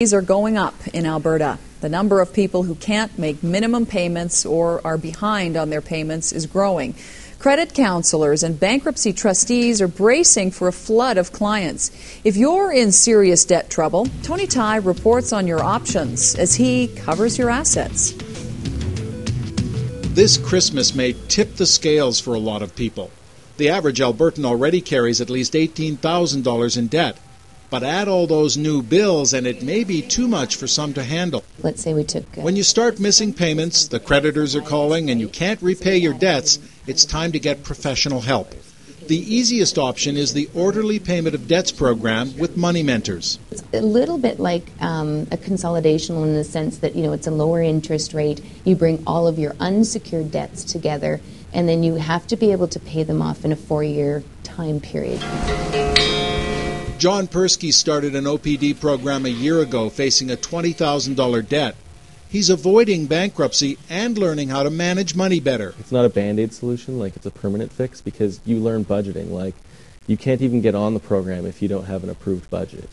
These are going up in Alberta. The number of people who can't make minimum payments or are behind on their payments is growing. Credit counselors and bankruptcy trustees are bracing for a flood of clients. If you're in serious debt trouble, Tony Tai reports on your options as he covers your assets. This Christmas may tip the scales for a lot of people. The average Albertan already carries at least $18,000 in debt. But add all those new bills and it may be too much for some to handle. Let's say we took... When you start missing payments, the creditors are calling, and you can't repay your debts, it's time to get professional help. The easiest option is the Orderly Payment of Debts program with Money Mentors. It's a little bit like a consolidation in the sense that, it's a lower interest rate. You bring all of your unsecured debts together, and then you have to be able to pay them off in a 4-year time period. John Persky started an OPD program a year ago facing a $20,000 debt. He's avoiding bankruptcy and learning how to manage money better. It's not a Band-Aid solution, it's a permanent fix, because you learn budgeting. You can't even get on the program if you don't have an approved budget.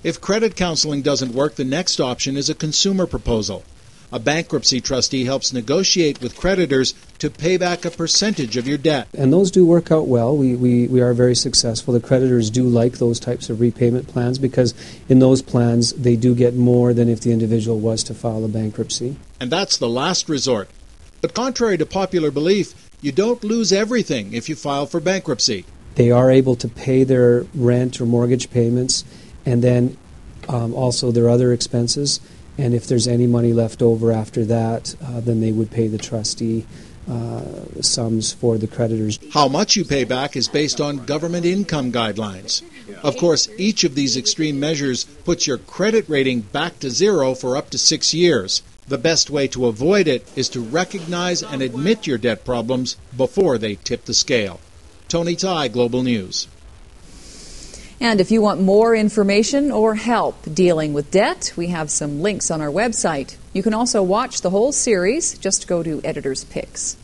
If credit counseling doesn't work, the next option is a consumer proposal. A bankruptcy trustee helps negotiate with creditors to pay back a percentage of your debt. And those do work out well. We are very successful. The creditors do like those types of repayment plans because in those plans they do get more than if the individual was to file a bankruptcy. And that's the last resort. But contrary to popular belief, you don't lose everything if you file for bankruptcy. They are able to pay their rent or mortgage payments and then also their other expenses. And if there's any money left over after that, then they would pay the trustee sums for the creditors. How much you pay back is based on government income guidelines. Of course, each of these extreme measures puts your credit rating back to zero for up to 6 years. The best way to avoid it is to recognize and admit your debt problems before they tip the scale. Tony Tai, Global News. And if you want more information or help dealing with debt, we have some links on our website. You can also watch the whole series. Just go to Editor's Picks.